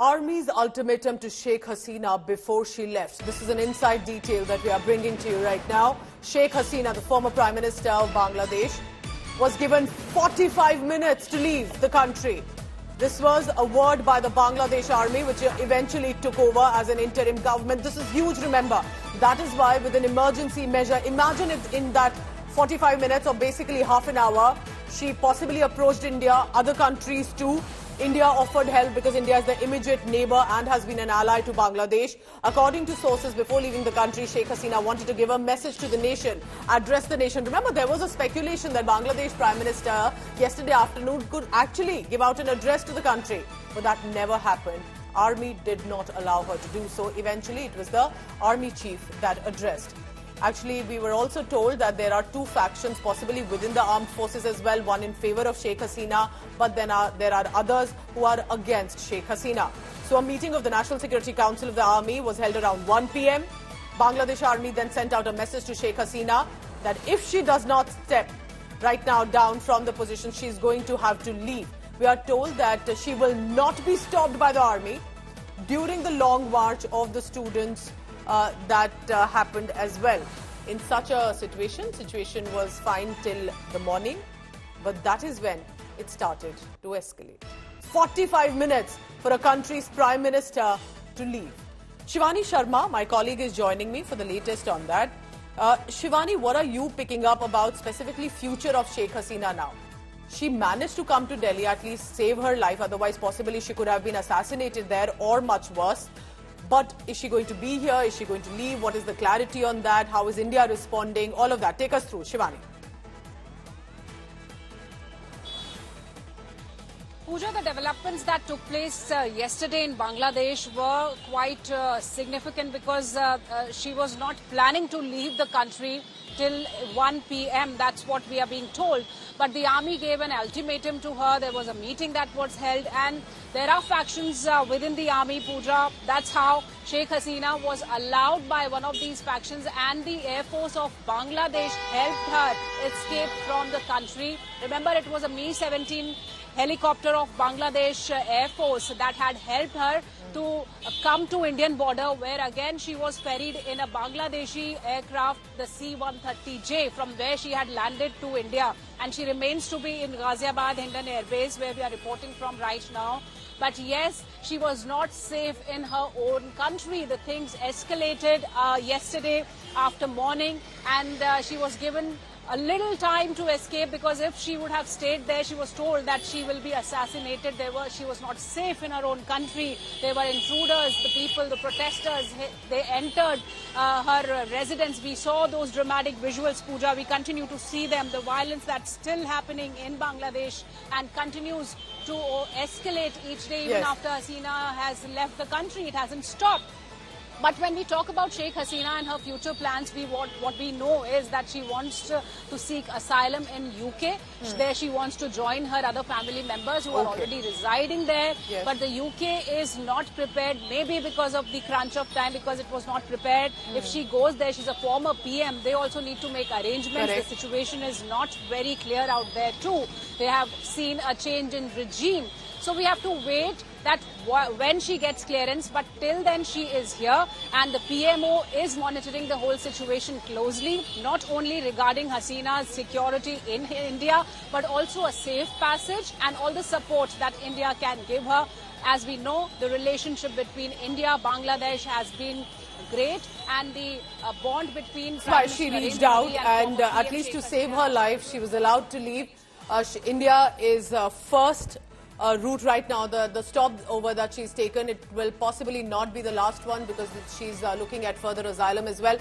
Army's ultimatum to Sheikh Hasina before she left. This is an inside detail that we are bringing to you right now. Sheikh Hasina, the former Prime Minister of Bangladesh, was given 45 minutes to leave the country. This was a word by the Bangladesh Army, which eventually took over as an interim government. This is huge, remember. That is why, with an emergency measure, imagine if in that 45 minutes or basically half an hour, she possibly approached India, other countries too. India offered help because India is the immediate neighbor and has been an ally to Bangladesh. According to sources, before leaving the country, Sheikh Hasina wanted to give a message to the nation, address the nation. Remember, there was a speculation that Bangladesh Prime Minister yesterday afternoon could actually give out an address to the country, but that never happened. Army did not allow her to do so. Eventually, it was the army chief that addressed. Actually, we were also told that there are two factions possibly within the armed forces as well, one in favor of Sheikh Hasina, but then there are others who are against Sheikh Hasina. So a meeting of the National Security Council of the Army was held around 1 p.m. Bangladesh Army then sent out a message to Sheikh Hasina that if she does not step right now down from the position, she is going to have to leave. We are told that she will not be stopped by the army during the long march of the students that happened as well. In such a situation was fine till the morning, but that is when it started to escalate. 45 minutes for a country's Prime Minister to leave. Shivani Sharma, my colleague, is joining me for the latest on that. Shivani, what are you picking up about specifically future of Sheikh Hasina now? She managed to come to Delhi, at least save her life, otherwise possibly she could have been assassinated there or much worse. But is she going to be here? Is she going to leave? What is the clarity on that? How is India responding? All of that. Take us through, Shivani. Pooja, the developments that took place yesterday in Bangladesh were quite significant because she was not planning to leave the country till 1 p.m. That's what we are being told. But the army gave an ultimatum to her. There was a meeting that was held, and there are factions within the army, Pooja. That's how Sheikh Hasina was allowed by one of these factions, and the Air Force of Bangladesh helped her escape from the country. Remember, it was a Mi-17 helicopter of Bangladesh Air Force that had helped her to come to Indian border, where again she was ferried in a Bangladeshi aircraft, the C-130J, from where she had landed to India. And she remains to be in Ghaziabad Hindan Air Base, where we are reporting from right now. But yes, she was not safe in her own country. The things escalated yesterday after morning, and she was given a little time to escape, because if she would have stayed there, she was told that she will be assassinated. She was not safe in her own country. There were intruders, the people, the protesters. They entered her residence. We saw those dramatic visuals, Pooja. We continue to see them. The violence that's still happening in Bangladesh and continues to escalate each day, even after Hasina has left the country. It hasn't stopped. But when we talk about Sheikh Hasina and her future plans, what we know is that she wants to seek asylum in UK. There she wants to join her other family members who are already residing there. But the UK is not prepared, maybe because of the crunch of time, because it was not prepared. If she goes there, she's a former PM. They also need to make arrangements. The situation is not very clear out there too. They have seen a change in regime. So we have to wait that when she gets clearance, but till then she is here, and the PMO is monitoring the whole situation closely, not only regarding Hasina's security in India, but also a safe passage and all the support that India can give her. As we know, the relationship between India and Bangladesh has been great, and the bond between... Why she reached out and at least to save her life, she was allowed to leave. India is first route right now. The stop over that she's taken, it will possibly not be the last one, because she's looking at further asylum as well.